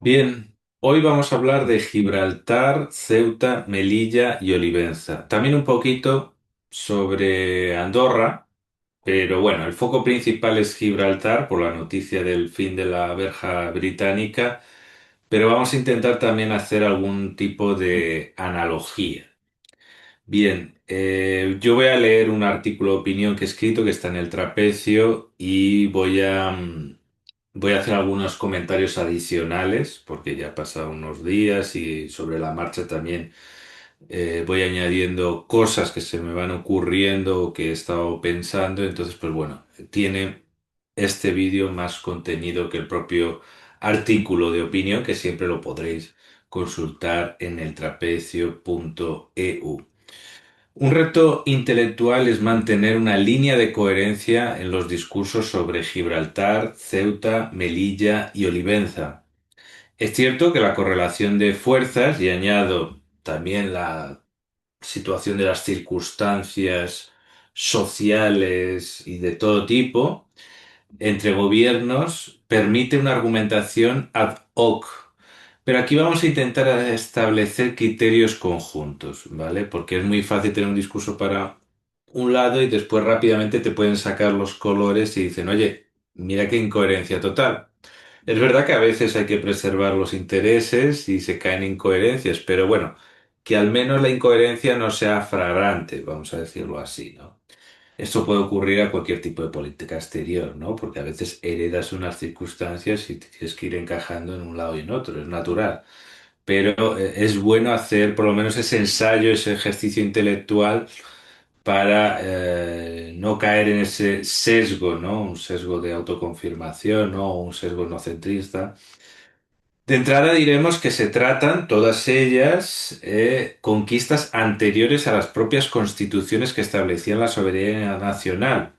Bien, hoy vamos a hablar de Gibraltar, Ceuta, Melilla y Olivenza. También un poquito sobre Andorra, pero bueno, el foco principal es Gibraltar por la noticia del fin de la verja británica, pero vamos a intentar también hacer algún tipo de analogía. Bien, yo voy a leer un artículo de opinión que he escrito que está en el Trapecio y voy a hacer algunos comentarios adicionales porque ya han pasado unos días y sobre la marcha también voy añadiendo cosas que se me van ocurriendo o que he estado pensando. Entonces, pues bueno, tiene este vídeo más contenido que el propio artículo de opinión que siempre lo podréis consultar en el trapecio.eu. Un reto intelectual es mantener una línea de coherencia en los discursos sobre Gibraltar, Ceuta, Melilla y Olivenza. Es cierto que la correlación de fuerzas, y añado también la situación de las circunstancias sociales y de todo tipo, entre gobiernos permite una argumentación ad hoc. Pero aquí vamos a intentar establecer criterios conjuntos, ¿vale? Porque es muy fácil tener un discurso para un lado y después rápidamente te pueden sacar los colores y dicen, oye, mira qué incoherencia total. Es verdad que a veces hay que preservar los intereses y se caen incoherencias, pero bueno, que al menos la incoherencia no sea flagrante, vamos a decirlo así, ¿no? Esto puede ocurrir a cualquier tipo de política exterior, ¿no? Porque a veces heredas unas circunstancias y tienes que ir encajando en un lado y en otro, es natural. Pero es bueno hacer por lo menos ese ensayo, ese ejercicio intelectual para no caer en ese sesgo, ¿no? Un sesgo de autoconfirmación, ¿no? O un sesgo no centrista. De entrada diremos que se tratan todas ellas conquistas anteriores a las propias constituciones que establecían la soberanía nacional.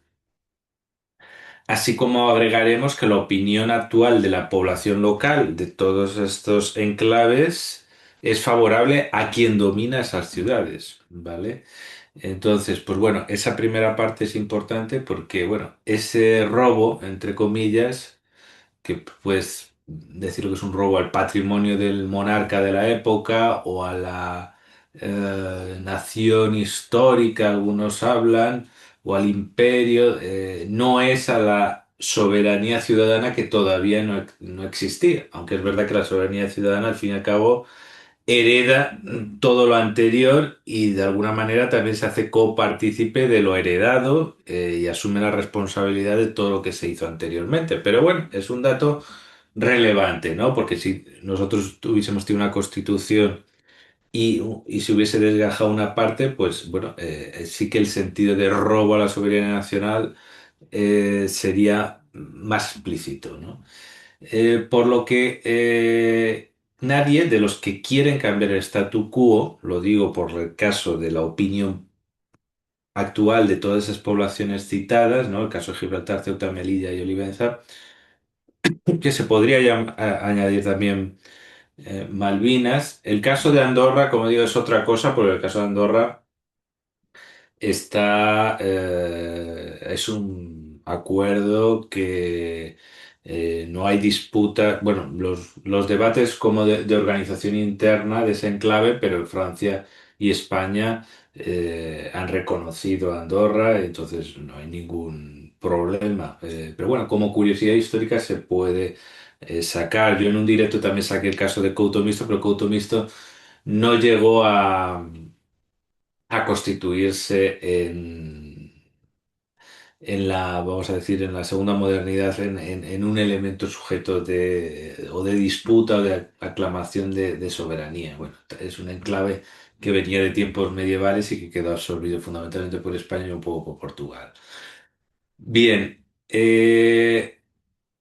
Así como agregaremos que la opinión actual de la población local de todos estos enclaves es favorable a quien domina esas ciudades, ¿vale? Entonces, pues bueno, esa primera parte es importante porque, bueno, ese robo, entre comillas, que puedes decirlo que es un robo al patrimonio del monarca de la época o a la nación histórica, algunos hablan, o al imperio, no es a la soberanía ciudadana que todavía no existía, aunque es verdad que la soberanía ciudadana al fin y al cabo hereda todo lo anterior y de alguna manera también se hace copartícipe de lo heredado y asume la responsabilidad de todo lo que se hizo anteriormente. Pero bueno, es un dato relevante, ¿no? Porque si nosotros tuviésemos tenido una constitución y se hubiese desgajado una parte, pues bueno, sí que el sentido de robo a la soberanía nacional sería más explícito, ¿no? Por lo que nadie de los que quieren cambiar el statu quo, lo digo por el caso de la opinión actual de todas esas poblaciones citadas, ¿no? El caso de Gibraltar, Ceuta, Melilla y Olivenza, que se podría añadir también Malvinas. El caso de Andorra, como digo, es otra cosa, porque el caso de Andorra es un acuerdo que no hay disputa, bueno, los debates como de organización interna de ese enclave, pero Francia y España han reconocido a Andorra, entonces no hay ningún problema. Pero bueno, como curiosidad histórica se puede sacar. Yo en un directo también saqué el caso de Couto Misto, pero Couto Misto no llegó a constituirse en la, vamos a decir, en la segunda modernidad, en un elemento sujeto de, o de disputa o de aclamación de soberanía. Bueno, es un enclave que venía de tiempos medievales y que quedó absorbido fundamentalmente por España y un poco por Portugal. Bien,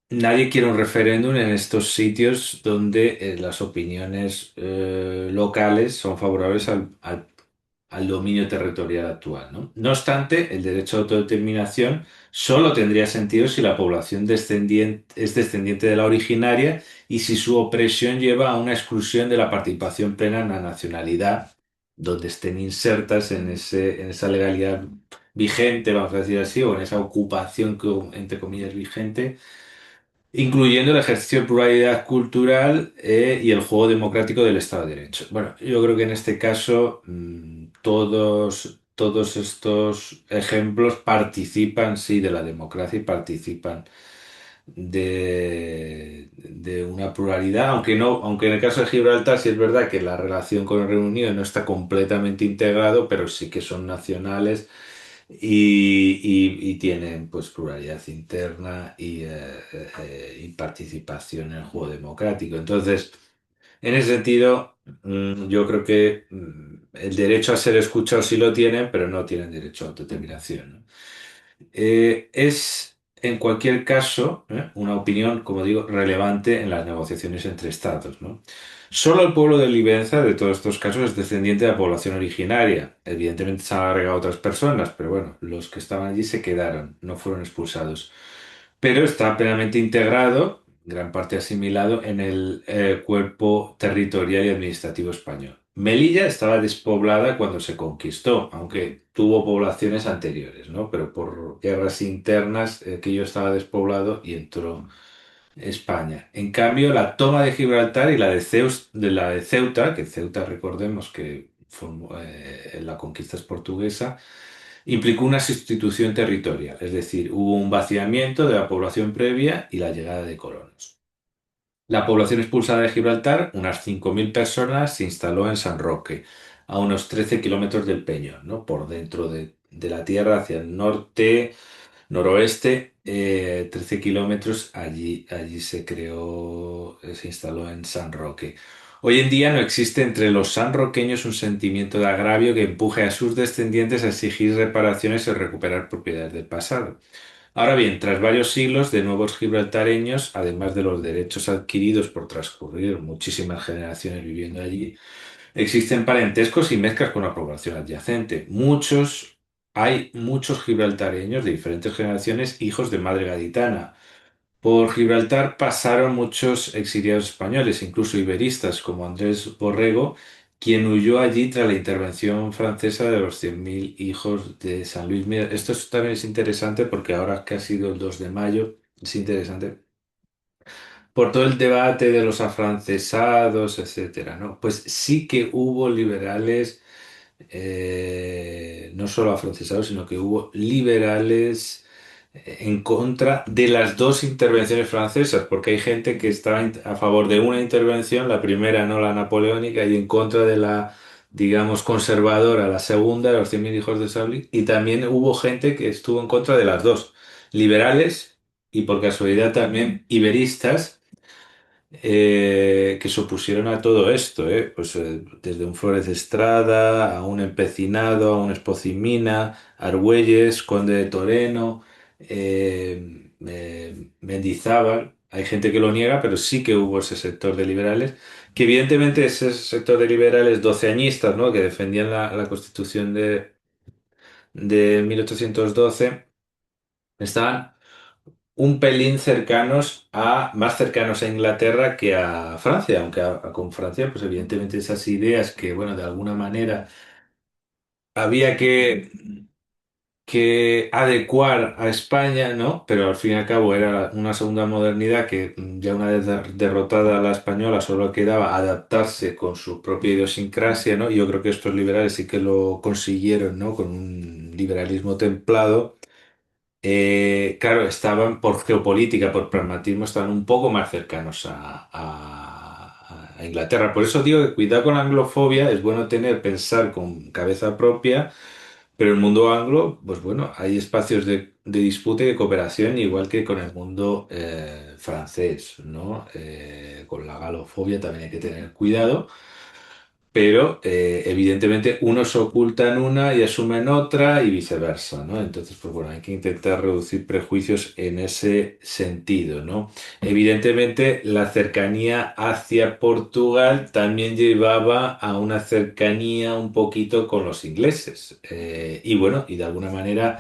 nadie quiere un referéndum en estos sitios donde las opiniones locales son favorables al dominio territorial actual, ¿no? No obstante, el derecho a autodeterminación solo tendría sentido si la población es descendiente de la originaria y si su opresión lleva a una exclusión de la participación plena en la nacionalidad, donde estén insertas en esa legalidad vigente, vamos a decir así, o en esa ocupación, entre comillas, vigente incluyendo el ejercicio de pluralidad cultural y el juego democrático del Estado de Derecho. Bueno, yo creo que en este caso todos estos ejemplos participan, sí, de la democracia y participan de una pluralidad, aunque no, aunque en el caso de Gibraltar sí es verdad que la relación con el Reino Unido no está completamente integrado, pero sí que son nacionales y tienen pues pluralidad interna y participación en el juego democrático. Entonces, en ese sentido, yo creo que el derecho a ser escuchado sí lo tienen, pero no tienen derecho a autodeterminación, ¿no? Es, en cualquier caso, una opinión, como digo, relevante en las negociaciones entre estados, ¿no? Solo el pueblo de Livenza, de todos estos casos, es descendiente de la población originaria. Evidentemente se han agregado otras personas, pero bueno, los que estaban allí se quedaron, no fueron expulsados, pero está plenamente integrado, gran parte asimilado, en el cuerpo territorial y administrativo español. Melilla estaba despoblada cuando se conquistó, aunque tuvo poblaciones anteriores, ¿no? Pero por guerras internas, aquello estaba despoblado y entró España. En cambio, la toma de Gibraltar y la de Ceuta, que Ceuta recordemos que formó, la conquista es portuguesa, implicó una sustitución territorial, es decir, hubo un vaciamiento de la población previa y la llegada de colonos. La población expulsada de Gibraltar, unas 5.000 personas, se instaló en San Roque, a unos 13 kilómetros del Peñón, ¿no? Por dentro de la tierra, hacia el norte, noroeste, 13 kilómetros, allí se creó, se instaló en San Roque. Hoy en día no existe entre los sanroqueños un sentimiento de agravio que empuje a sus descendientes a exigir reparaciones y recuperar propiedades del pasado. Ahora bien, tras varios siglos de nuevos gibraltareños, además de los derechos adquiridos por transcurrir muchísimas generaciones viviendo allí, existen parentescos y mezclas con la población adyacente. Hay muchos gibraltareños de diferentes generaciones, hijos de madre gaditana. Por Gibraltar pasaron muchos exiliados españoles, incluso iberistas, como Andrés Borrego, quien huyó allí tras la intervención francesa de los 100.000 hijos de San Luis. Mira, también es interesante porque ahora que ha sido el 2 de mayo, es interesante por todo el debate de los afrancesados, etcétera, ¿no? Pues sí que hubo liberales, no solo afrancesados, sino que hubo liberales en contra de las dos intervenciones francesas, porque hay gente que estaba a favor de una intervención, la primera, no la napoleónica, y en contra de la, digamos, conservadora, la segunda, de los 100.000 hijos de Sauli, y también hubo gente que estuvo en contra de las dos, liberales y por casualidad también iberistas que se opusieron a todo esto, pues, desde un Flórez Estrada, a un Empecinado, a un Espocimina, Argüelles, Conde de Toreno, Mendizábal. Hay gente que lo niega, pero sí que hubo ese sector de liberales, que evidentemente ese sector de liberales doceañistas, ¿no? Que defendían la Constitución de 1812, estaban un pelín más cercanos a Inglaterra que a Francia, aunque con Francia, pues evidentemente esas ideas que, bueno, de alguna manera había que adecuar a España, ¿no? Pero al fin y al cabo era una segunda modernidad que ya una vez derrotada la española solo quedaba adaptarse con su propia idiosincrasia, ¿no? Y yo creo que estos liberales sí que lo consiguieron, ¿no? Con un liberalismo templado. Claro, estaban por geopolítica, por pragmatismo, estaban un poco más cercanos a Inglaterra. Por eso digo que cuidado con la anglofobia, es bueno pensar con cabeza propia, pero el mundo anglo, pues bueno, hay espacios de disputa y de cooperación, igual que con el mundo francés, ¿no? Con la galofobia también hay que tener cuidado. Pero evidentemente unos ocultan una y asumen otra y viceversa, ¿no? Entonces, pues bueno, hay que intentar reducir prejuicios en ese sentido, ¿no? Evidentemente, la cercanía hacia Portugal también llevaba a una cercanía un poquito con los ingleses. Y bueno, y de alguna manera,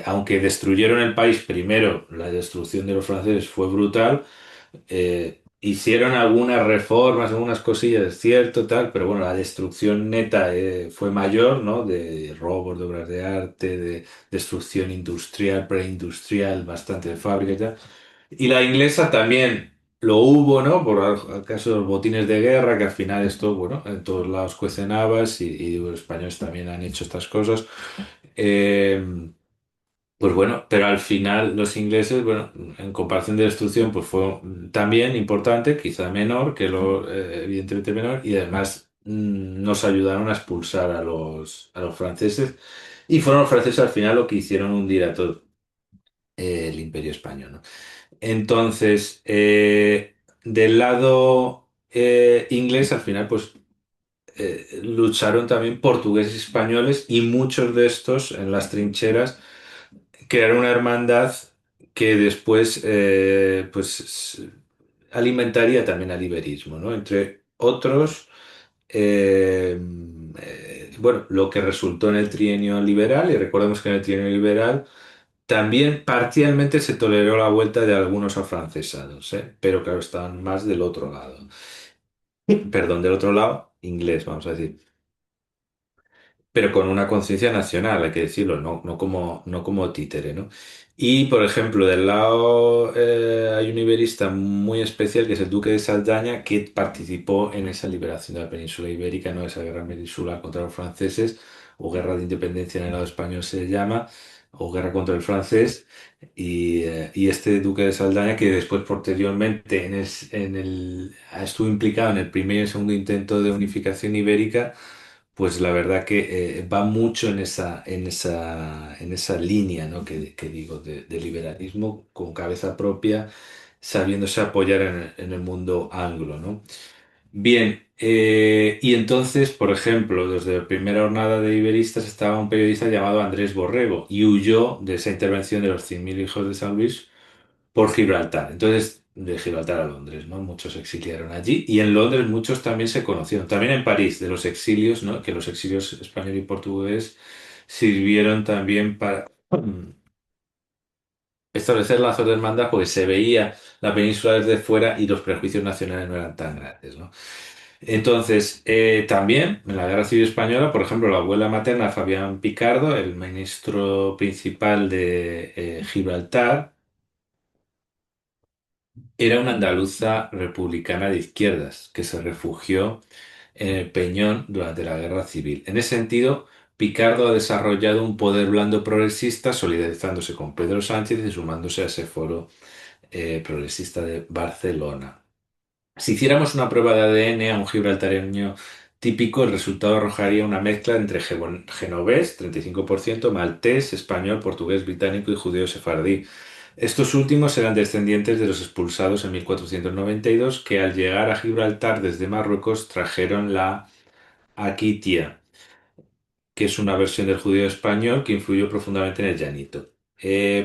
aunque destruyeron el país primero, la destrucción de los franceses fue brutal. Hicieron algunas reformas, algunas cosillas, es cierto, tal, pero bueno, la destrucción neta fue mayor, ¿no? De robos de obras de arte, de destrucción industrial, preindustrial, bastante de fábrica y tal. Y la inglesa también lo hubo, ¿no? Por el caso de los botines de guerra, que al final esto, bueno, en todos lados cuecen habas y los españoles también han hecho estas cosas. Eh, pues bueno, pero al final los ingleses, bueno, en comparación de destrucción, pues fue también importante, quizá menor, evidentemente menor, y además nos ayudaron a expulsar a los franceses, y fueron los franceses al final lo que hicieron hundir a todo el imperio español, ¿no? Entonces, del lado inglés, al final, pues lucharon también portugueses y españoles, y muchos de estos en las trincheras crearon una hermandad que después pues alimentaría también al iberismo, ¿no? Entre otros, eh, bueno, lo que resultó en el trienio liberal, y recordemos que en el trienio liberal también parcialmente se toleró la vuelta de algunos afrancesados, ¿eh? Pero claro, estaban más del otro lado. Perdón, del otro lado, inglés, vamos a decir. Pero con una conciencia nacional, hay que decirlo, no como títere, ¿no? Y, por ejemplo, del lado hay un iberista muy especial que es el Duque de Saldaña, que participó en esa liberación de la península ibérica, ¿no? Esa guerra peninsular contra los franceses, o guerra de independencia en el lado español se llama, o guerra contra el francés. Y este Duque de Saldaña, que después, posteriormente, estuvo implicado en el primer y el segundo intento de unificación ibérica, pues la verdad que va mucho en esa línea, ¿no? que digo, de liberalismo con cabeza propia, sabiéndose apoyar en el mundo anglo, ¿no? Bien, y entonces, por ejemplo, desde la primera jornada de iberistas estaba un periodista llamado Andrés Borrego y huyó de esa intervención de los 100.000 hijos de San Luis por Gibraltar. Entonces, de Gibraltar a Londres, ¿no? Muchos se exiliaron allí y en Londres muchos también se conocieron. También en París, de los exilios, ¿no? Que los exilios español y portugués sirvieron también para establecer lazos de hermandad porque se veía la península desde fuera y los prejuicios nacionales no eran tan grandes, ¿no? Entonces, también en la Guerra Civil Española, por ejemplo, la abuela materna Fabián Picardo, el ministro principal de Gibraltar, era una andaluza republicana de izquierdas que se refugió en el Peñón durante la Guerra Civil. En ese sentido, Picardo ha desarrollado un poder blando progresista, solidarizándose con Pedro Sánchez y sumándose a ese foro progresista de Barcelona. Si hiciéramos una prueba de ADN a un gibraltareño típico, el resultado arrojaría una mezcla entre genovés, 35%, maltés, español, portugués, británico y judeo sefardí. Estos últimos eran descendientes de los expulsados en 1492 que al llegar a Gibraltar desde Marruecos trajeron la Akitia, que es una versión del judío español que influyó profundamente en el llanito.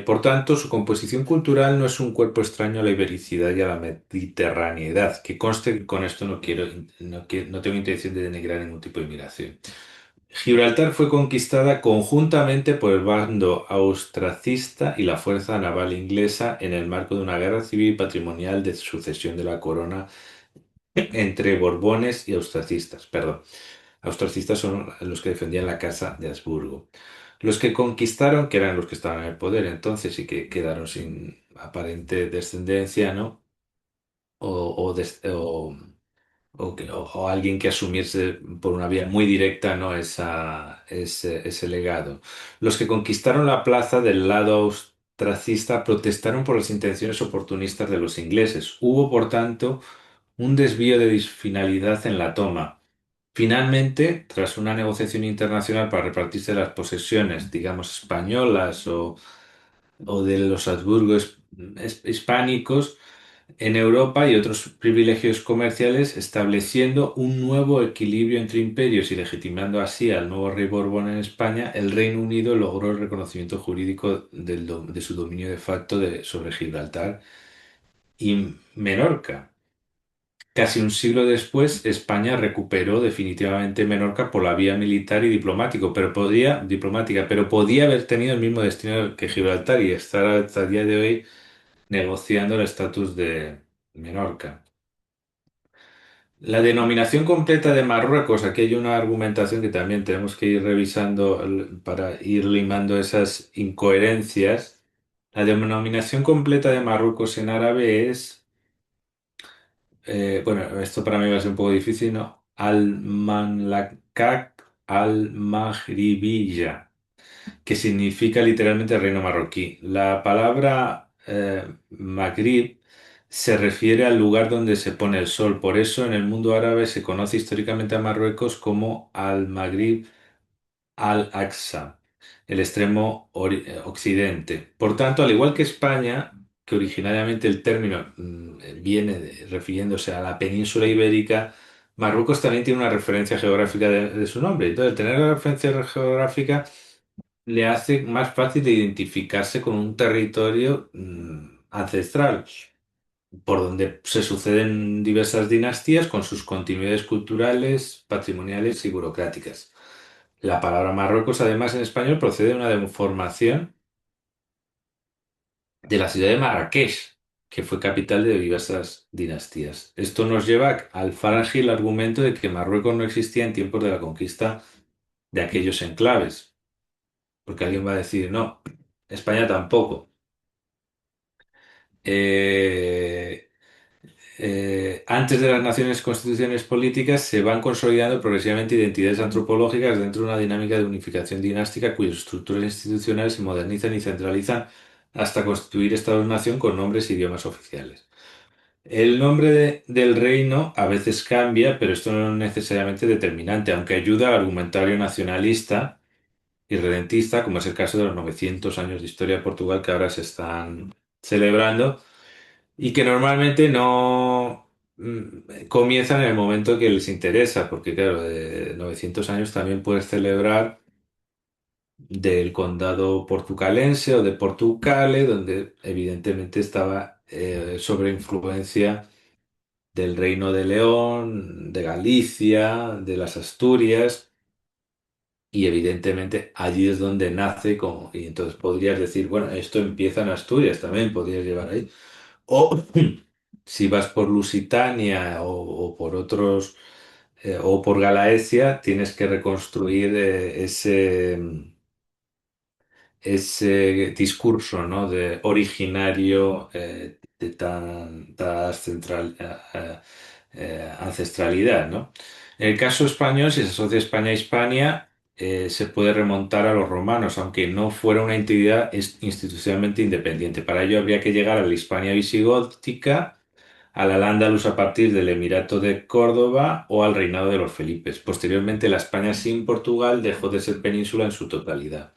Por tanto, su composición cultural no es un cuerpo extraño a la ibericidad y a la mediterraneidad, que conste que con esto no tengo intención de denigrar ningún tipo de inmigración. Gibraltar fue conquistada conjuntamente por el bando austracista y la fuerza naval inglesa en el marco de una guerra civil patrimonial de sucesión de la corona entre borbones y austracistas. Perdón, austracistas son los que defendían la casa de Habsburgo. Los que conquistaron, que eran los que estaban en el poder entonces y que quedaron sin aparente descendencia, ¿no? O, des- o alguien que asumiese por una vía muy directa, ¿no? ese legado. Los que conquistaron la plaza del lado austracista protestaron por las intenciones oportunistas de los ingleses. Hubo, por tanto, un desvío de disfinalidad en la toma. Finalmente, tras una negociación internacional para repartirse las posesiones, digamos, españolas o de los Habsburgos hispánicos, en Europa y otros privilegios comerciales, estableciendo un nuevo equilibrio entre imperios y legitimando así al nuevo rey Borbón en España, el Reino Unido logró el reconocimiento jurídico de su dominio de facto sobre Gibraltar y Menorca. Casi un siglo después, España recuperó definitivamente Menorca por la vía militar y diplomática, pero podía haber tenido el mismo destino que Gibraltar y estar hasta el día de hoy negociando el estatus de Menorca. La denominación completa de Marruecos, aquí hay una argumentación que también tenemos que ir revisando para ir limando esas incoherencias. La denominación completa de Marruecos en árabe es, bueno, esto para mí va a ser un poco difícil, ¿no? Al-Mamlakah al-Maghribiyya, que significa literalmente reino marroquí. La palabra Maghrib se refiere al lugar donde se pone el sol. Por eso en el mundo árabe se conoce históricamente a Marruecos como Al-Maghrib Al-Aqsa, el extremo occidente. Por tanto, al igual que España, que originariamente el término viene refiriéndose a la península ibérica, Marruecos también tiene una referencia geográfica de su nombre. Entonces, tener la referencia geográfica le hace más fácil de identificarse con un territorio ancestral, por donde se suceden diversas dinastías con sus continuidades culturales, patrimoniales y burocráticas. La palabra Marruecos, además, en español procede de una deformación de la ciudad de Marrakech, que fue capital de diversas dinastías. Esto nos lleva al frágil argumento de que Marruecos no existía en tiempos de la conquista de aquellos enclaves, porque alguien va a decir, no, España tampoco. Eh, Antes de las naciones constituciones políticas se van consolidando progresivamente identidades antropológicas dentro de una dinámica de unificación dinástica cuyas estructuras institucionales se modernizan y centralizan hasta constituir estados-nación con nombres e idiomas oficiales. El nombre del reino a veces cambia, pero esto no es necesariamente determinante, aunque ayuda al argumentario nacionalista y redentista, como es el caso de los 900 años de historia de Portugal que ahora se están celebrando y que normalmente no comienzan en el momento que les interesa, porque claro, de 900 años también puedes celebrar del condado portucalense o de Portucale, donde evidentemente estaba sobre influencia del Reino de León, de Galicia, de las Asturias, y evidentemente allí es donde nace, como, y entonces podrías decir, bueno, esto empieza en Asturias, también podrías llevar ahí. O si vas por Lusitania o por otros, o por Galaecia, tienes que reconstruir ese discurso, ¿no? De originario de tan ancestralidad, ¿no? En el caso español, si se asocia España a Hispania, se puede remontar a los romanos, aunque no fuera una entidad institucionalmente independiente. Para ello habría que llegar a la Hispania visigótica, al Al-Ándalus a partir del Emirato de Córdoba o al reinado de los Felipes. Posteriormente, la España sin Portugal dejó de ser península en su totalidad.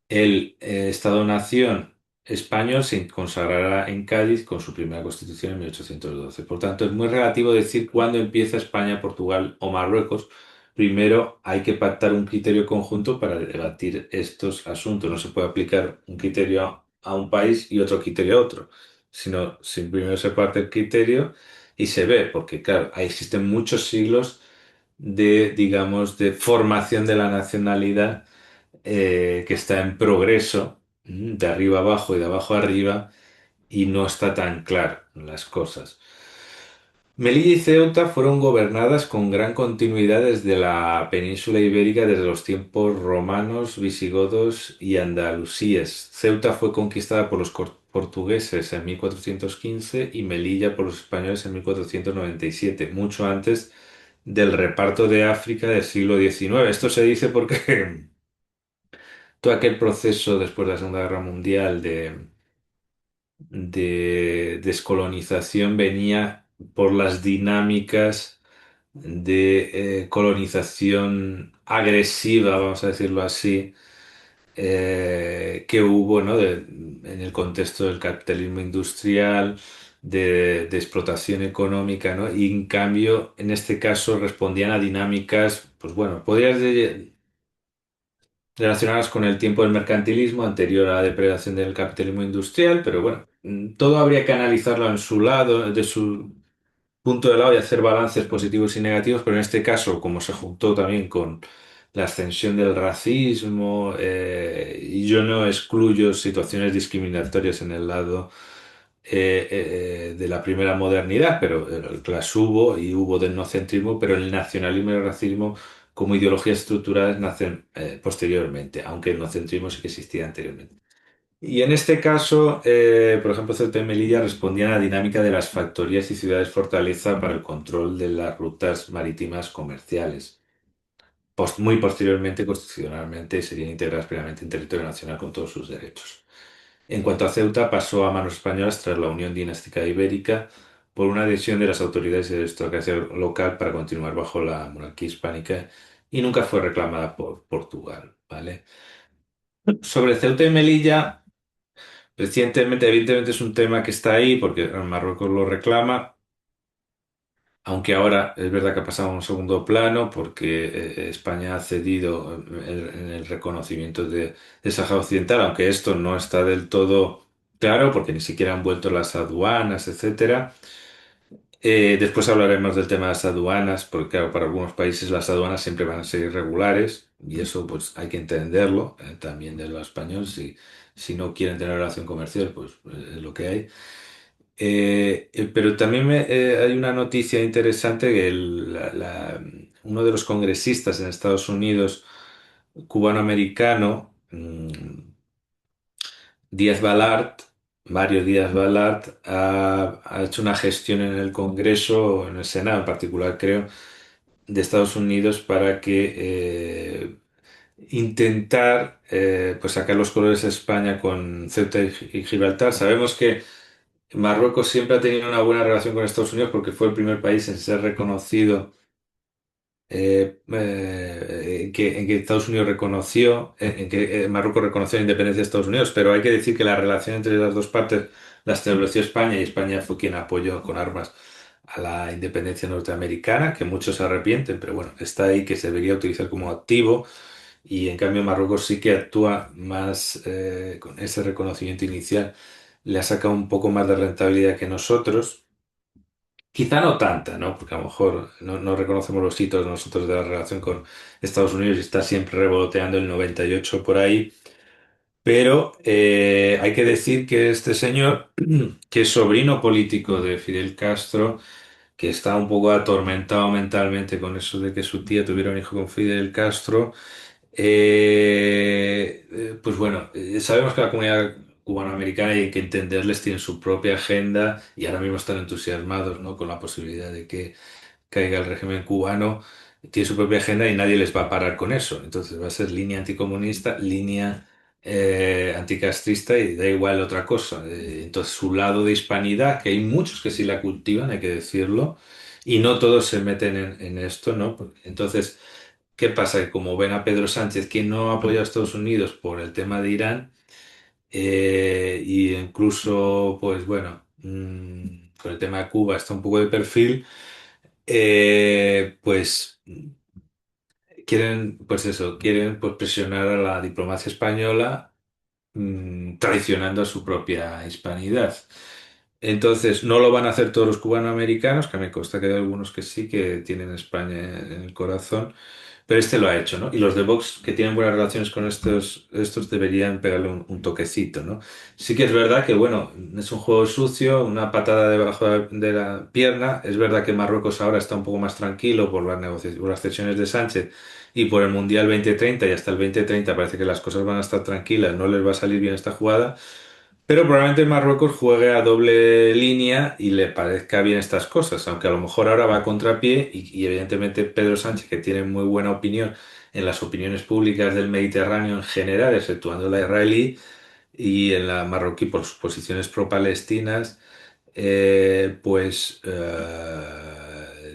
El Estado-nación español se consagrará en Cádiz con su primera constitución en 1812. Por tanto, es muy relativo decir cuándo empieza España, Portugal o Marruecos. Primero hay que pactar un criterio conjunto para debatir estos asuntos. No se puede aplicar un criterio a un país y otro criterio a otro, sino si primero se parte el criterio y se ve, porque claro, ahí existen muchos siglos de, digamos, de formación de la nacionalidad que está en progreso, de arriba abajo y de abajo arriba, y no está tan claro las cosas. Melilla y Ceuta fueron gobernadas con gran continuidad desde la península ibérica desde los tiempos romanos, visigodos y andalusíes. Ceuta fue conquistada por los portugueses en 1415 y Melilla por los españoles en 1497, mucho antes del reparto de África del siglo XIX. Esto se dice porque todo aquel proceso después de la Segunda Guerra Mundial de descolonización venía por las dinámicas de colonización agresiva, vamos a decirlo así, que hubo, ¿no? En el contexto del capitalismo industrial, de explotación económica, ¿no? Y en cambio, en este caso, respondían a dinámicas, pues bueno, podrías relacionadas con el tiempo del mercantilismo anterior a la depredación del capitalismo industrial, pero bueno, todo habría que analizarlo en su lado, de su punto de lado y hacer balances positivos y negativos, pero en este caso, como se juntó también con la ascensión del racismo, y yo no excluyo situaciones discriminatorias en el lado de la primera modernidad, pero las hubo y hubo del nocentrismo, pero el nacionalismo y el racismo como ideologías estructurales nacen posteriormente, aunque el nocentrismo sí que existía anteriormente. Y en este caso, por ejemplo, Ceuta y Melilla respondían a la dinámica de las factorías y ciudades fortaleza para el control de las rutas marítimas comerciales. Muy posteriormente, constitucionalmente, serían integradas plenamente en territorio nacional con todos sus derechos. En cuanto a Ceuta, pasó a manos españolas tras la unión dinástica ibérica por una decisión de las autoridades de aristocracia local para continuar bajo la monarquía hispánica y nunca fue reclamada por Portugal, ¿vale? Sobre Ceuta y Melilla, recientemente, evidentemente es un tema que está ahí porque Marruecos lo reclama, aunque ahora es verdad que ha pasado a un segundo plano porque España ha cedido en el reconocimiento de Sáhara Occidental, aunque esto no está del todo claro porque ni siquiera han vuelto las aduanas, etcétera. Después hablaremos del tema de las aduanas, porque claro, para algunos países las aduanas siempre van a ser irregulares y eso pues hay que entenderlo, también de los españoles. Si no quieren tener relación comercial, pues es lo que hay. Pero también hay una noticia interesante que uno de los congresistas en Estados Unidos, cubanoamericano, Díaz Balart, Mario Díaz Balart, ha hecho una gestión en el Congreso, en el Senado en particular, creo, de Estados Unidos para que intentar pues sacar los colores a España con Ceuta y Gibraltar. Sabemos que Marruecos siempre ha tenido una buena relación con Estados Unidos porque fue el primer país en ser reconocido, en que Estados Unidos reconoció, en que Marruecos reconoció la independencia de Estados Unidos, pero hay que decir que la relación entre las dos partes la estableció España y España fue quien apoyó con armas a la independencia norteamericana, que muchos se arrepienten, pero bueno, está ahí que se debería utilizar como activo y en cambio Marruecos sí que actúa más con ese reconocimiento inicial, le ha sacado un poco más de rentabilidad que nosotros. Quizá no tanta, ¿no? Porque a lo mejor no reconocemos los hitos nosotros de la relación con Estados Unidos y está siempre revoloteando el 98 por ahí. Pero hay que decir que este señor, que es sobrino político de Fidel Castro, que está un poco atormentado mentalmente con eso de que su tía tuviera un hijo con Fidel Castro, pues bueno, sabemos que la comunidad cubanoamericana y hay que entenderles, tienen su propia agenda y ahora mismo están entusiasmados, ¿no? Con la posibilidad de que caiga el régimen cubano, tiene su propia agenda y nadie les va a parar con eso. Entonces va a ser línea anticomunista, línea anticastrista y da igual otra cosa. Entonces su lado de hispanidad, que hay muchos que sí la cultivan, hay que decirlo, y no todos se meten en esto, ¿no? Entonces, ¿qué pasa? Que como ven a Pedro Sánchez, que no apoya a Estados Unidos por el tema de Irán, y incluso, pues bueno, con el tema de Cuba está un poco de perfil, pues quieren, pues eso, quieren pues presionar a la diplomacia española, traicionando a su propia hispanidad. Entonces, no lo van a hacer todos los cubanoamericanos, que me consta que hay algunos que sí, que tienen España en el corazón, pero este lo ha hecho, ¿no? Y los de Vox que tienen buenas relaciones con estos deberían pegarle un toquecito, ¿no? Sí que es verdad que, bueno, es un juego sucio, una patada debajo de la pierna. Es verdad que Marruecos ahora está un poco más tranquilo por las negociaciones, por las cesiones de Sánchez y por el Mundial 2030 y hasta el 2030 parece que las cosas van a estar tranquilas, no les va a salir bien esta jugada. Pero probablemente Marruecos juegue a doble línea y le parezca bien estas cosas, aunque a lo mejor ahora va a contrapié y evidentemente Pedro Sánchez, que tiene muy buena opinión en las opiniones públicas del Mediterráneo en general, exceptuando la israelí, y en la marroquí por sus posiciones pro-palestinas,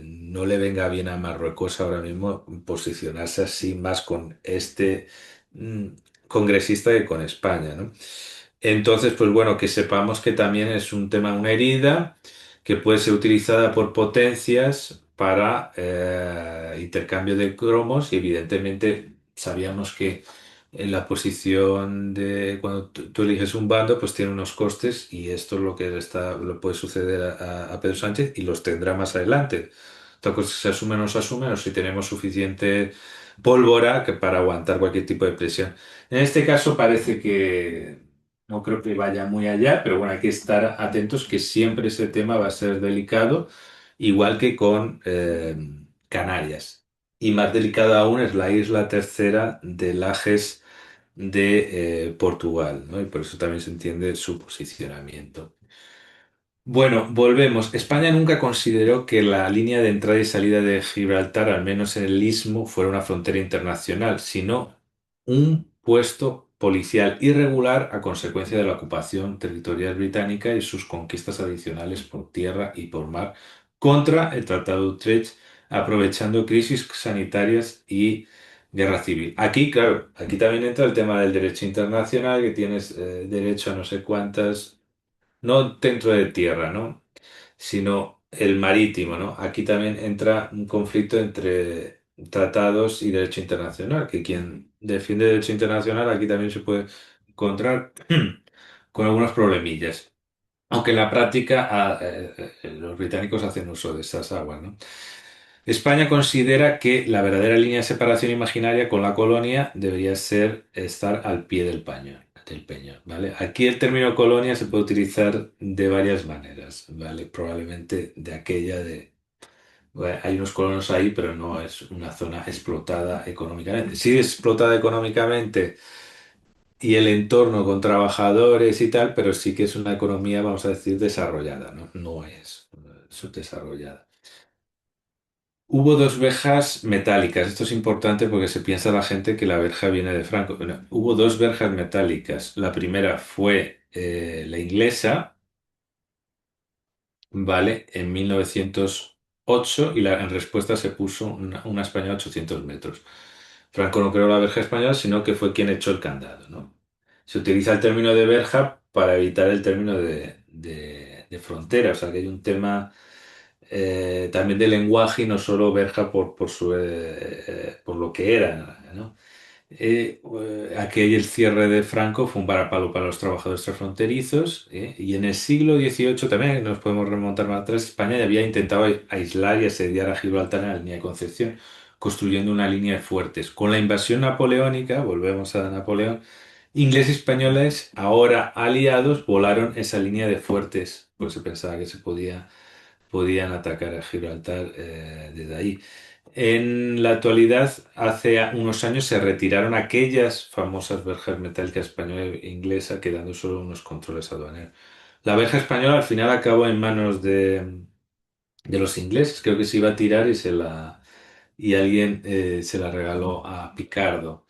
no le venga bien a Marruecos ahora mismo posicionarse así más con este mm, congresista que con España, ¿no? Entonces, pues bueno, que sepamos que también es un tema, una herida que puede ser utilizada por potencias para intercambio de cromos y evidentemente sabíamos que en la posición de cuando tú eliges un bando, pues tiene unos costes y esto es lo que lo puede suceder a Pedro Sánchez y los tendrá más adelante. Otra cosa es si se asume o no se asume o si tenemos suficiente pólvora que para aguantar cualquier tipo de presión. En este caso parece que no creo que vaya muy allá, pero bueno, hay que estar atentos que siempre ese tema va a ser delicado, igual que con Canarias. Y más delicada aún es la isla tercera de Lajes de Portugal, ¿no? Y por eso también se entiende su posicionamiento. Bueno, volvemos. España nunca consideró que la línea de entrada y salida de Gibraltar, al menos en el Istmo, fuera una frontera internacional, sino un puesto policial irregular a consecuencia de la ocupación territorial británica y sus conquistas adicionales por tierra y por mar contra el Tratado de Utrecht, aprovechando crisis sanitarias y guerra civil. Aquí, claro, aquí también entra el tema del derecho internacional, que tienes derecho a no sé cuántas no dentro de tierra, ¿no? Sino el marítimo, ¿no? Aquí también entra un conflicto entre tratados y derecho internacional, que quien defiende derecho internacional aquí también se puede encontrar con algunos problemillas. Aunque en la práctica los británicos hacen uso de esas aguas, ¿no? España considera que la verdadera línea de separación imaginaria con la colonia debería ser estar al pie del peñón, ¿vale? Aquí el término colonia se puede utilizar de varias maneras, ¿vale? Probablemente de aquella de, bueno, hay unos colonos ahí, pero no es una zona explotada económicamente. Sí es explotada económicamente y el entorno con trabajadores y tal, pero sí que es una economía, vamos a decir, desarrollada, ¿no? No es subdesarrollada. Hubo dos verjas metálicas. Esto es importante porque se piensa la gente que la verja viene de Franco. Bueno, hubo dos verjas metálicas. La primera fue la inglesa, ¿vale? En 1908 y en respuesta se puso una española a 800 metros. Franco no creó la verja española, sino que fue quien echó el candado, ¿no? Se utiliza el término de verja para evitar el término de frontera. O sea que hay un tema también de lenguaje y no solo verja por lo que era, ¿no? Aquel el cierre de Franco fue un varapalo para los trabajadores transfronterizos, y en el siglo XVIII también, nos podemos remontar más atrás, España ya había intentado aislar y asediar a Gibraltar en la línea de Concepción, construyendo una línea de fuertes. Con la invasión napoleónica, volvemos a Napoleón, ingleses y españoles, ahora aliados, volaron esa línea de fuertes, pues se pensaba que podían atacar a Gibraltar desde ahí. En la actualidad, hace unos años se retiraron aquellas famosas verjas metálicas española e inglesa, quedando solo unos controles aduaneros. La verja española al final acabó en manos de los ingleses, creo que se iba a tirar y alguien se la regaló a Picardo.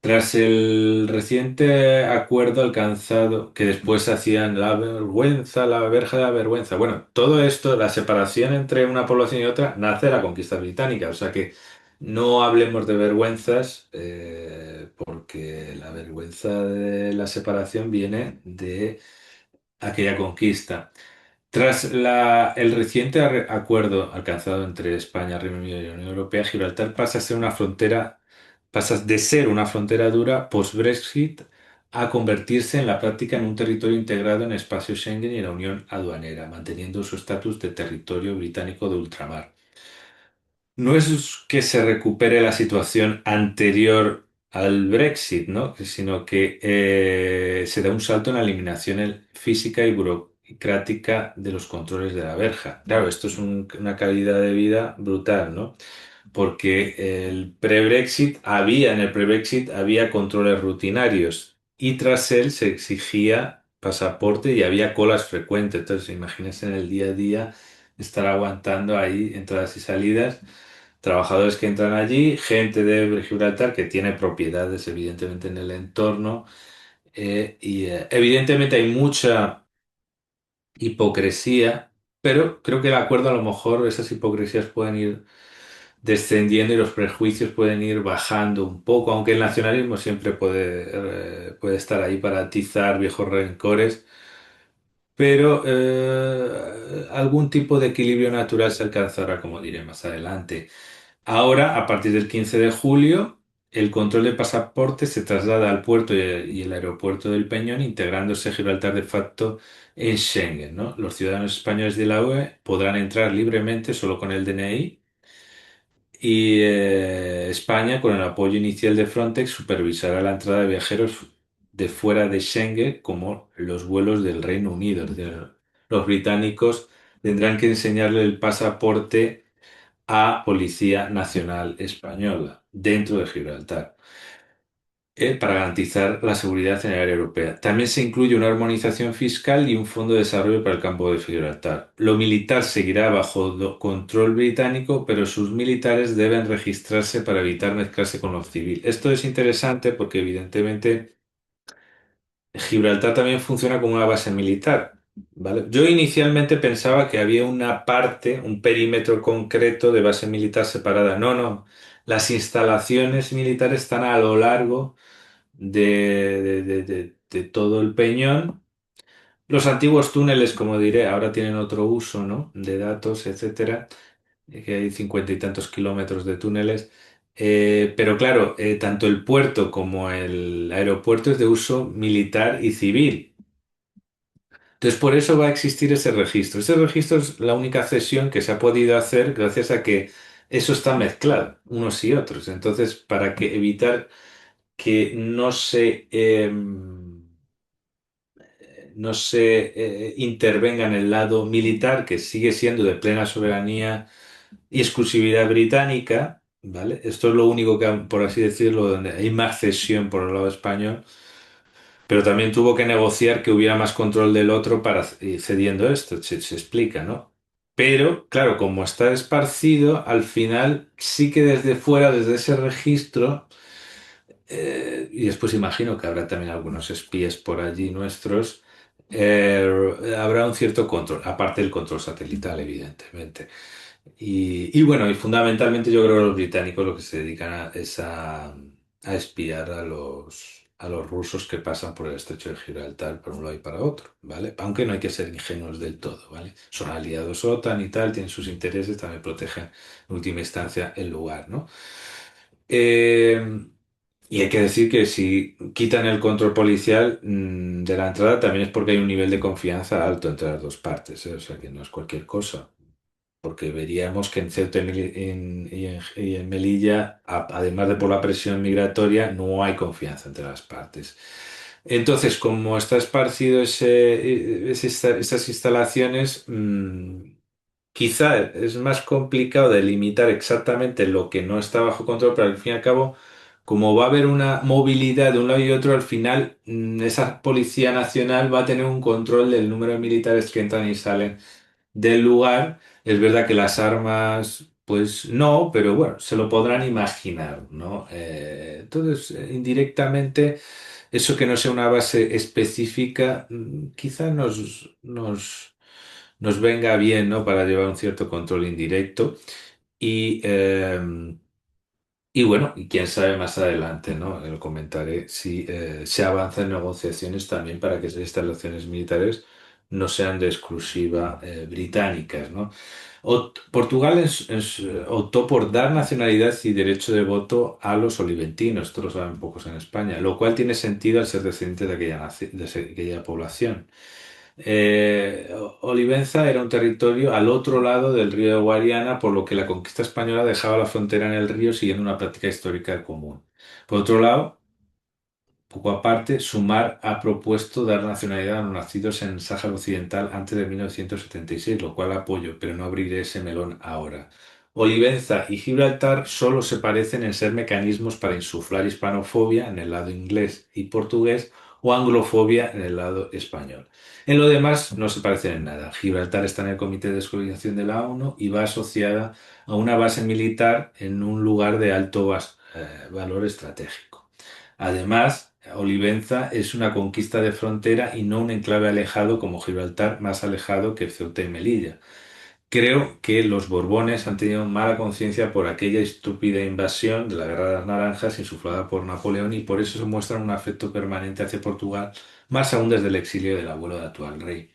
Tras el reciente acuerdo alcanzado, que después hacían la vergüenza, la verja de la vergüenza. Bueno, todo esto, la separación entre una población y otra, nace de la conquista británica. O sea que no hablemos de vergüenzas, porque la vergüenza de la separación viene de aquella conquista. Tras el reciente acuerdo alcanzado entre España, Reino Unido y la Unión Europea, Gibraltar pasa de ser una frontera dura post-Brexit a convertirse en la práctica en un territorio integrado en el espacio Schengen y en la Unión Aduanera, manteniendo su estatus de territorio británico de ultramar. No es que se recupere la situación anterior al Brexit, ¿no? Sino que se da un salto en la eliminación física y burocrática de los controles de la verja. Claro, esto es una calidad de vida brutal, ¿no? Porque en el pre-Brexit había controles rutinarios y tras él se exigía pasaporte y había colas frecuentes. Entonces, imagínense en el día a día estar aguantando ahí entradas y salidas, trabajadores que entran allí, gente de Gibraltar que tiene propiedades evidentemente en el entorno, evidentemente hay mucha hipocresía, pero creo que el acuerdo a lo mejor esas hipocresías pueden ir descendiendo y los prejuicios pueden ir bajando un poco, aunque el nacionalismo siempre puede estar ahí para atizar viejos rencores, pero algún tipo de equilibrio natural se alcanzará, como diré más adelante. Ahora, a partir del 15 de julio, el control de pasaporte se traslada al puerto y el aeropuerto del Peñón, integrándose Gibraltar de facto en Schengen, ¿no? Los ciudadanos españoles de la UE podrán entrar libremente solo con el DNI y España, con el apoyo inicial de Frontex, supervisará la entrada de viajeros de fuera de Schengen, como los vuelos del Reino Unido. Es decir, los británicos tendrán que enseñarle el pasaporte a Policía Nacional Española dentro de Gibraltar. para garantizar la seguridad en el área europea. También se incluye una armonización fiscal y un fondo de desarrollo para el campo de Gibraltar. Lo militar seguirá bajo control británico, pero sus militares deben registrarse para evitar mezclarse con lo civil. Esto es interesante porque evidentemente Gibraltar también funciona como una base militar, ¿vale? Yo inicialmente pensaba que había una parte, un perímetro concreto de base militar separada. No, no. Las instalaciones militares están a lo largo de todo el peñón. Los antiguos túneles, como diré, ahora tienen otro uso, ¿no? De datos, etcétera, que hay 50 y tantos kilómetros de túneles. Pero claro, tanto el puerto como el aeropuerto es de uso militar y civil. Entonces, por eso va a existir ese registro. Ese registro es la única cesión que se ha podido hacer gracias a que eso está mezclado, unos y otros. Entonces, para que evitar que no se intervenga en el lado militar, que sigue siendo de plena soberanía y exclusividad británica, ¿vale? Esto es lo único que, por así decirlo, donde hay más cesión por el lado español, pero también tuvo que negociar que hubiera más control del otro para ir cediendo esto, se explica, ¿no? Pero, claro, como está esparcido, al final sí que desde fuera, desde ese registro, y después imagino que habrá también algunos espías por allí nuestros, habrá un cierto control, aparte del control satelital, evidentemente. Y bueno, y fundamentalmente yo creo que los británicos lo que se dedican a espiar a los rusos que pasan por el estrecho de Gibraltar por un lado y para otro, ¿vale? Aunque no hay que ser ingenuos del todo, ¿vale? Son aliados OTAN y tal, tienen sus intereses, también protegen en última instancia el lugar, ¿no? Eh, y hay que decir que si quitan el control policial de la entrada también es porque hay un nivel de confianza alto entre las dos partes, ¿eh? O sea que no es cualquier cosa. Porque veríamos que en Ceuta y en Melilla, además de por la presión migratoria, no hay confianza entre las partes. Entonces, como está esparcido esas instalaciones, quizá es más complicado delimitar exactamente lo que no está bajo control, pero al fin y al cabo, como va a haber una movilidad de un lado y otro, al final esa Policía Nacional va a tener un control del número de militares que entran y salen del lugar. Es verdad que las armas, pues no, pero bueno, se lo podrán imaginar, ¿no? Entonces, indirectamente, eso que no sea una base específica, quizá nos venga bien, ¿no? Para llevar un cierto control indirecto. Y, eh, y bueno, y quién sabe más adelante, ¿no? Lo comentaré si se avanza en negociaciones también para que esas instalaciones militares no sean de exclusiva británicas, ¿no? Portugal optó por dar nacionalidad y derecho de voto a los oliventinos, esto lo saben pocos en España, lo cual tiene sentido al ser descendiente de aquella población. Olivenza era un territorio al otro lado del río de Guadiana, por lo que la conquista española dejaba la frontera en el río siguiendo una práctica histórica común. Por otro lado, poco aparte, Sumar ha propuesto dar nacionalidad a los nacidos en Sáhara Occidental antes de 1976, lo cual apoyo, pero no abriré ese melón ahora. Olivenza y Gibraltar solo se parecen en ser mecanismos para insuflar hispanofobia en el lado inglés y portugués o anglofobia en el lado español. En lo demás no se parecen en nada. Gibraltar está en el Comité de Descolonización de la ONU y va asociada a una base militar en un lugar de alto valor estratégico. Además, Olivenza es una conquista de frontera y no un enclave alejado como Gibraltar, más alejado que Ceuta y Melilla. Creo que los Borbones han tenido mala conciencia por aquella estúpida invasión de la Guerra de las Naranjas insuflada por Napoleón y por eso se muestran un afecto permanente hacia Portugal, más aún desde el exilio del abuelo del actual rey.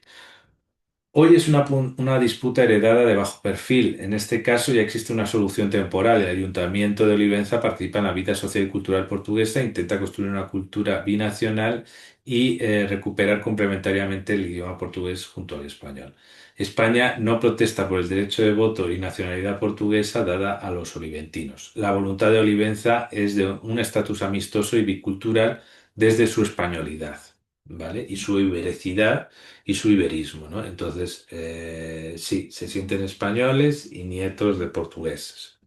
Hoy es una disputa heredada de bajo perfil. En este caso ya existe una solución temporal. El Ayuntamiento de Olivenza participa en la vida social y cultural portuguesa, intenta construir una cultura binacional y recuperar complementariamente el idioma portugués junto al español. España no protesta por el derecho de voto y nacionalidad portuguesa dada a los oliventinos. La voluntad de Olivenza es de un estatus amistoso y bicultural desde su españolidad, ¿vale? Y su ibericidad y su iberismo, ¿no? Entonces, sí, se sienten españoles y nietos de portugueses.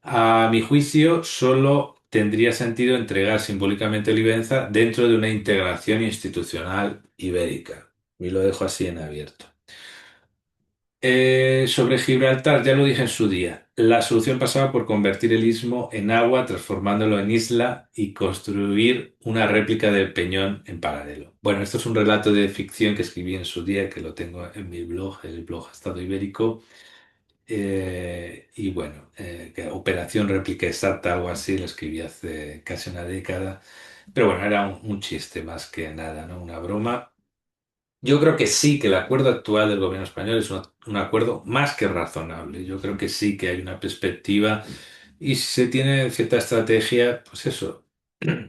A mi juicio, solo tendría sentido entregar simbólicamente Olivenza dentro de una integración institucional ibérica. Y lo dejo así en abierto. Sobre Gibraltar, ya lo dije en su día, la solución pasaba por convertir el istmo en agua, transformándolo en isla y construir una réplica del Peñón en paralelo. Bueno, esto es un relato de ficción que escribí en su día, que lo tengo en mi blog, el blog Estado Ibérico. Y bueno, que Operación Réplica Exacta, algo así, lo escribí hace casi una década. Pero bueno, era un chiste más que nada, ¿no? Una broma. Yo creo que sí, que el acuerdo actual del gobierno español es un acuerdo más que razonable. Yo creo que sí que hay una perspectiva y si se tiene cierta estrategia, pues eso,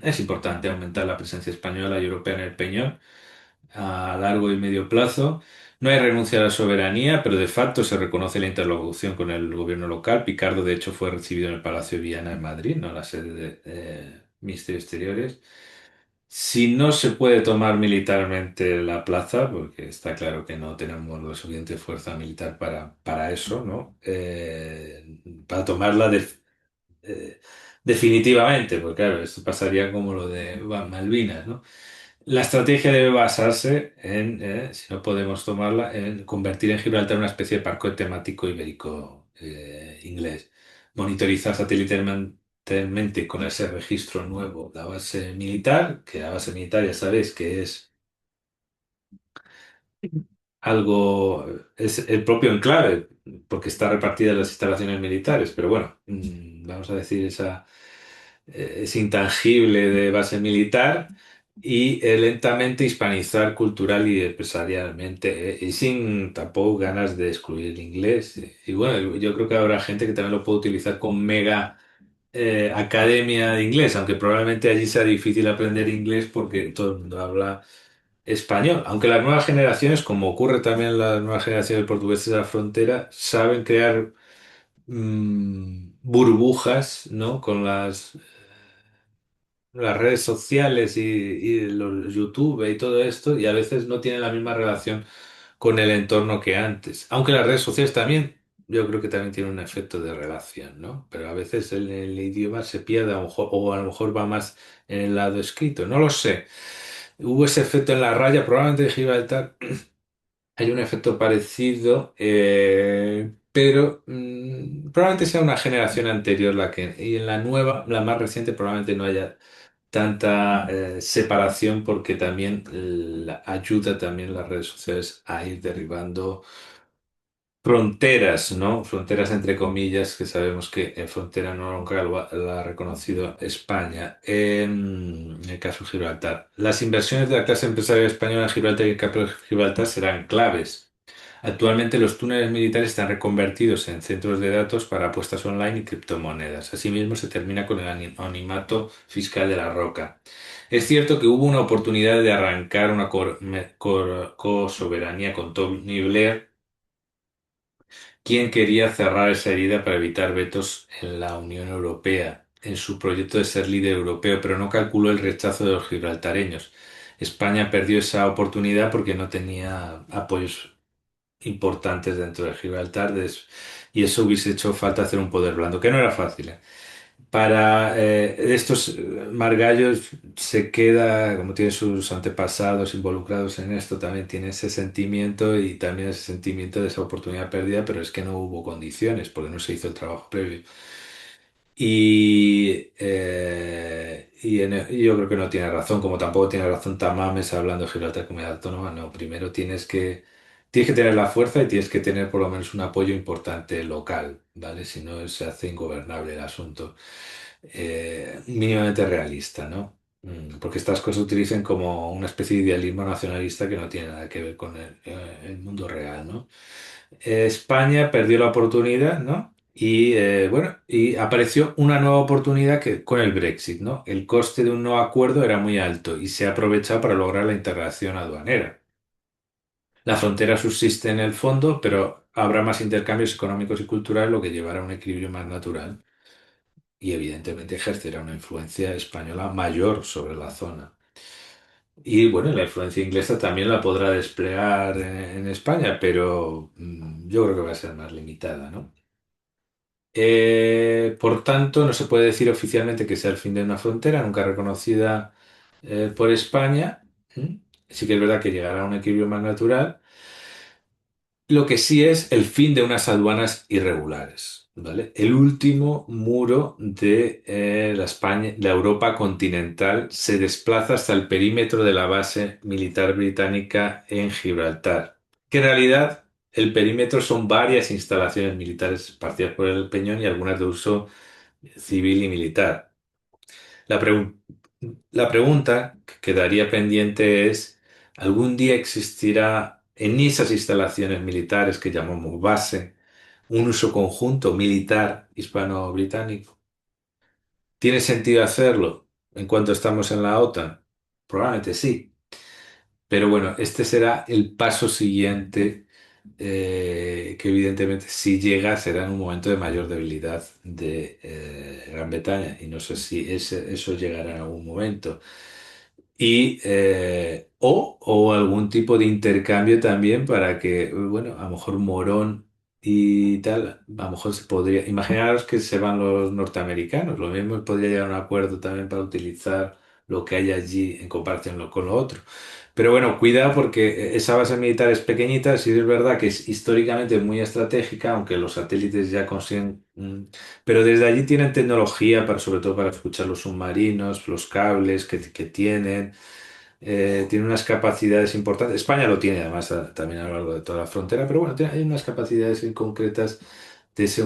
es importante aumentar la presencia española y europea en el Peñón a largo y medio plazo. No hay renuncia a la soberanía, pero de facto se reconoce la interlocución con el gobierno local. Picardo, de hecho, fue recibido en el Palacio de Viana en Madrid, no en la sede de Ministerio de Exteriores. Si no se puede tomar militarmente la plaza, porque está claro que no tenemos la suficiente fuerza militar para eso, ¿no? Para tomarla definitivamente, porque claro, esto pasaría como lo de Malvinas, ¿no? La estrategia debe basarse en, si no podemos tomarla, en convertir en Gibraltar una especie de parque temático ibérico inglés. Monitorizar satelitalmente con ese registro nuevo la base militar, que la base militar ya sabéis que es algo, es el propio enclave, porque está repartida en las instalaciones militares, pero bueno, vamos a decir ese intangible de base militar y lentamente hispanizar cultural y empresarialmente y sin tampoco ganas de excluir el inglés. Y bueno, yo creo que habrá gente que también lo puede utilizar con mega academia de inglés, aunque probablemente allí sea difícil aprender inglés porque todo el mundo habla español. Aunque las nuevas generaciones, como ocurre también en las nuevas generaciones de portugueses de la frontera, saben crear burbujas, ¿no? Con las redes sociales y los YouTube y todo esto, y a veces no tienen la misma relación con el entorno que antes. Aunque las redes sociales también, yo creo que también tienen un efecto de relación, ¿no? Pero a veces el idioma se pierde, a lo mejor, o a lo mejor va más en el lado escrito, no lo sé. Hubo ese efecto en la raya, probablemente de Gibraltar hay un efecto parecido, pero probablemente sea una generación anterior la que, y en la nueva, la más reciente, probablemente no haya tanta separación porque también ayuda también las redes sociales a ir derribando fronteras, ¿no? Fronteras entre comillas, que sabemos que frontera no nunca lo ha reconocido España. En el caso de Gibraltar. Las inversiones de la clase empresarial española en Gibraltar y el capo de Gibraltar serán claves. Actualmente los túneles militares están reconvertidos en centros de datos para apuestas online y criptomonedas. Asimismo, se termina con el anonimato fiscal de la roca. Es cierto que hubo una oportunidad de arrancar una cosoberanía con Tony Blair, quien quería cerrar esa herida para evitar vetos en la Unión Europea, en su proyecto de ser líder europeo, pero no calculó el rechazo de los gibraltareños. España perdió esa oportunidad porque no tenía apoyos importantes dentro de Gibraltar y eso hubiese hecho falta hacer un poder blando, que no era fácil, ¿eh? Para estos Margallos se queda, como tiene sus antepasados involucrados en esto, también tiene ese sentimiento y también ese sentimiento de esa oportunidad perdida, pero es que no hubo condiciones porque no se hizo el trabajo previo. Y yo creo que no tiene razón, como tampoco tiene razón Tamames hablando de Gibraltar Comunidad Autónoma. No, primero tienes que tener la fuerza y tienes que tener por lo menos un apoyo importante local, ¿vale? Si no, se hace ingobernable el asunto. Mínimamente realista, ¿no? Porque estas cosas se utilizan como una especie de idealismo nacionalista que no tiene nada que ver con el mundo real, ¿no? España perdió la oportunidad, ¿no? Y bueno, y apareció una nueva oportunidad que, con el Brexit, ¿no? El coste de un nuevo acuerdo era muy alto y se ha aprovechado para lograr la integración aduanera. La frontera subsiste en el fondo, pero habrá más intercambios económicos y culturales, lo que llevará a un equilibrio más natural y evidentemente ejercerá una influencia española mayor sobre la zona. Y bueno, la influencia inglesa también la podrá desplegar en España, pero yo creo que va a ser más limitada, ¿no? Por tanto, no se puede decir oficialmente que sea el fin de una frontera, nunca reconocida por España. ¿Mm? Sí que es verdad que llegará a un equilibrio más natural. Lo que sí es el fin de unas aduanas irregulares, ¿vale? El último muro de la España, la Europa continental se desplaza hasta el perímetro de la base militar británica en Gibraltar, que en realidad el perímetro son varias instalaciones militares esparcidas por el Peñón y algunas de uso civil y militar. La, pregun- la pregunta que quedaría pendiente es, ¿algún día existirá en esas instalaciones militares que llamamos base un uso conjunto militar hispano-británico? ¿Tiene sentido hacerlo en cuanto estamos en la OTAN? Probablemente sí. Pero bueno, este será el paso siguiente, que evidentemente si llega será en un momento de mayor debilidad de Gran Bretaña y no sé si eso llegará en algún momento. O algún tipo de intercambio también para que, bueno, a lo mejor Morón y tal, a lo mejor se podría, imaginaros que se van los norteamericanos, lo mismo podría llegar a un acuerdo también para utilizar lo que hay allí en comparación con lo otro. Pero bueno, cuidado porque esa base militar es pequeñita, sí es verdad que es históricamente muy estratégica, aunque los satélites ya consiguen, pero desde allí tienen tecnología para, sobre todo para escuchar los submarinos, los cables que tienen, tiene unas capacidades importantes. España lo tiene además también a lo largo de toda la frontera, pero bueno, hay unas capacidades concretas de ese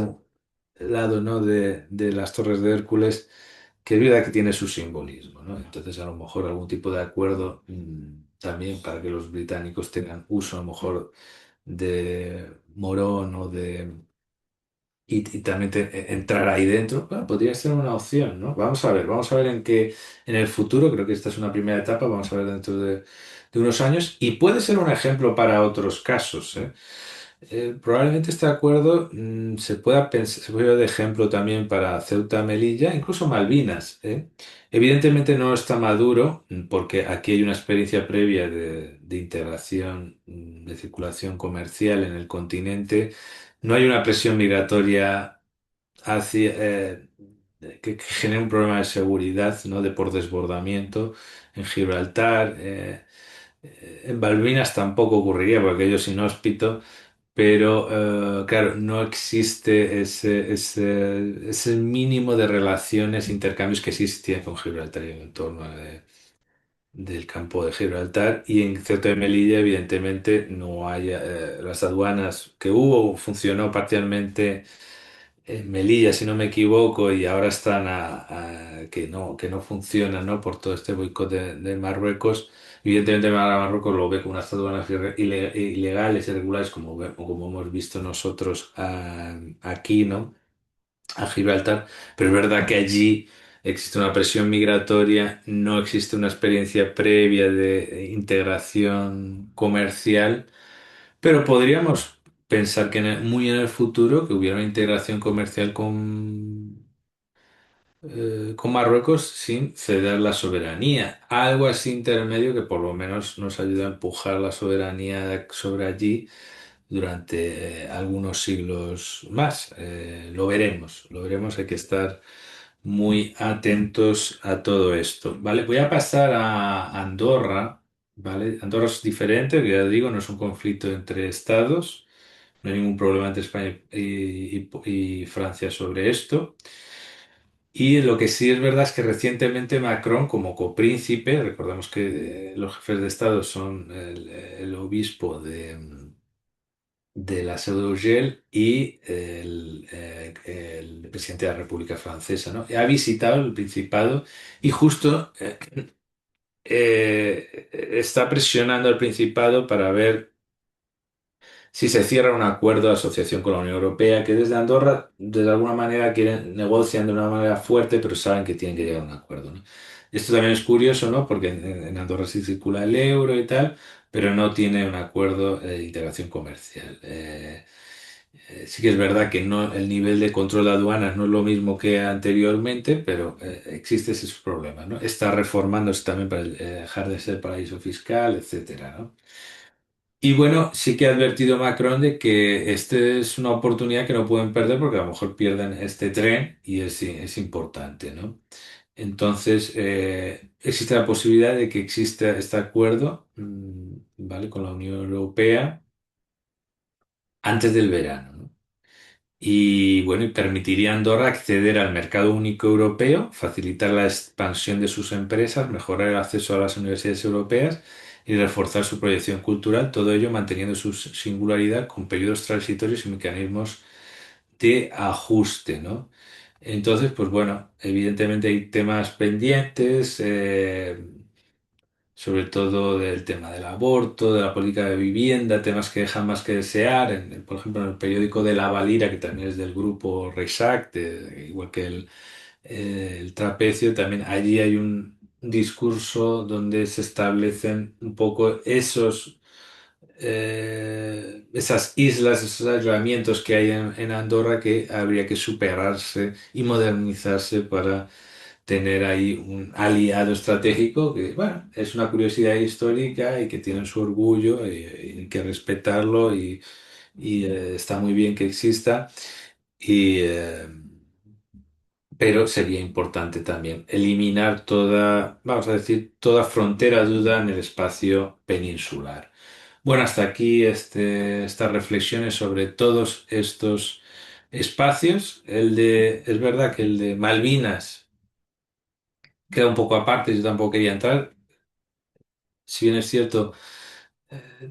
lado, ¿no? de las Torres de Hércules, que es verdad que tiene su simbolismo, ¿no? Entonces, a lo mejor algún tipo de acuerdo también para que los británicos tengan uso, a lo mejor, de Morón o de y también entrar ahí dentro, bueno, podría ser una opción, ¿no? Vamos a ver en qué, en el futuro, creo que esta es una primera etapa, vamos a ver dentro de unos años, y puede ser un ejemplo para otros casos, ¿eh? Probablemente este acuerdo se pueda pensar, se puede ver de ejemplo también para Ceuta, Melilla, incluso Malvinas, ¿eh? Evidentemente no está maduro, porque aquí hay una experiencia previa de integración, de circulación comercial en el continente. No hay una presión migratoria hacia, que genere un problema de seguridad, ¿no? De por desbordamiento en Gibraltar. En Malvinas tampoco ocurriría porque aquello es inhóspito, pero claro, no existe ese mínimo de relaciones, intercambios que existía con Gibraltar y el entorno del campo de Gibraltar. Y en Ceuta y Melilla, evidentemente, no hay las aduanas que hubo, funcionó parcialmente en Melilla, si no me equivoco, y ahora están que no funcionan, ¿no? Por todo este boicot de Marruecos. Evidentemente, Marruecos lo ve como unas aduanas ilegales, irregulares, como hemos visto nosotros aquí, ¿no? A Gibraltar, pero es verdad que allí existe una presión migratoria, no existe una experiencia previa de integración comercial, pero podríamos pensar que muy en el futuro que hubiera una integración comercial con Marruecos sin ceder la soberanía. Algo así intermedio que por lo menos nos ayuda a empujar la soberanía sobre allí durante algunos siglos más. Lo veremos, hay que estar muy atentos a todo esto. Vale, voy a pasar a Andorra. ¿Vale? Andorra es diferente, que ya digo, no es un conflicto entre estados. No hay ningún problema entre España y Francia sobre esto. Y lo que sí es verdad es que recientemente Macron, como copríncipe, recordemos que los jefes de Estado son el obispo de la Seu d'Urgell y el presidente de la República Francesa, ¿no? Ha visitado el Principado y justo está presionando al Principado para ver si se cierra un acuerdo de asociación con la Unión Europea, que desde Andorra, de alguna manera, quieren, negocian de una manera fuerte, pero saben que tienen que llegar a un acuerdo, ¿no? Esto también es curioso, ¿no? Porque en Andorra sí circula el euro y tal, pero no tiene un acuerdo de integración comercial. Sí que es verdad que no, el nivel de control de aduanas no es lo mismo que anteriormente, pero existe ese problema, ¿no? Está reformándose también para dejar de ser paraíso fiscal, etcétera, ¿no? Y bueno, sí que ha advertido Macron de que este es una oportunidad que no pueden perder porque a lo mejor pierden este tren y es importante, ¿no? Entonces, existe la posibilidad de que exista este acuerdo, ¿vale? Con la Unión Europea antes del verano, ¿no? Y bueno, y permitiría a Andorra acceder al mercado único europeo, facilitar la expansión de sus empresas, mejorar el acceso a las universidades europeas y reforzar su proyección cultural, todo ello manteniendo su singularidad con periodos transitorios y mecanismos de ajuste, ¿no? Entonces, pues bueno, evidentemente hay temas pendientes, sobre todo del tema del aborto, de la política de vivienda, temas que dejan más que desear. Por ejemplo, en el periódico de La Valira, que también es del grupo Reixac, igual que el Trapecio, también allí hay un discurso donde se establecen un poco esas islas, esos aislamientos que hay en Andorra que habría que superarse y modernizarse para tener ahí un aliado estratégico que, bueno, es una curiosidad histórica y que tienen su orgullo y hay que respetarlo y está muy bien que exista. Y, pero sería importante también eliminar toda, vamos a decir, toda frontera de duda en el espacio peninsular. Bueno, hasta aquí estas reflexiones sobre todos estos espacios. Es verdad que el de Malvinas queda un poco aparte, yo tampoco quería entrar. Si bien es cierto,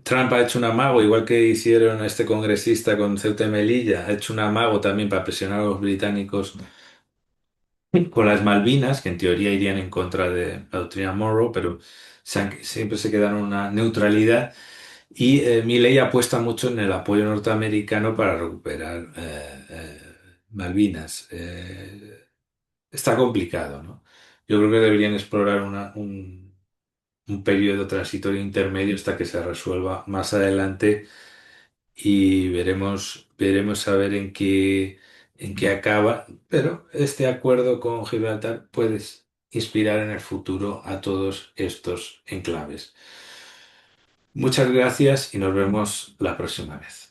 Trump ha hecho un amago, igual que hicieron este congresista con Ceuta y Melilla, ha hecho un amago también para presionar a los británicos con las Malvinas, que en teoría irían en contra de la doctrina Monroe, pero siempre se quedaron en una neutralidad. Y Milley apuesta mucho en el apoyo norteamericano para recuperar Malvinas. Está complicado, ¿no? Yo creo que deberían explorar un periodo transitorio intermedio hasta que se resuelva más adelante y veremos a ver en qué acaba. Pero este acuerdo con Gibraltar puede inspirar en el futuro a todos estos enclaves. Muchas gracias y nos vemos la próxima vez.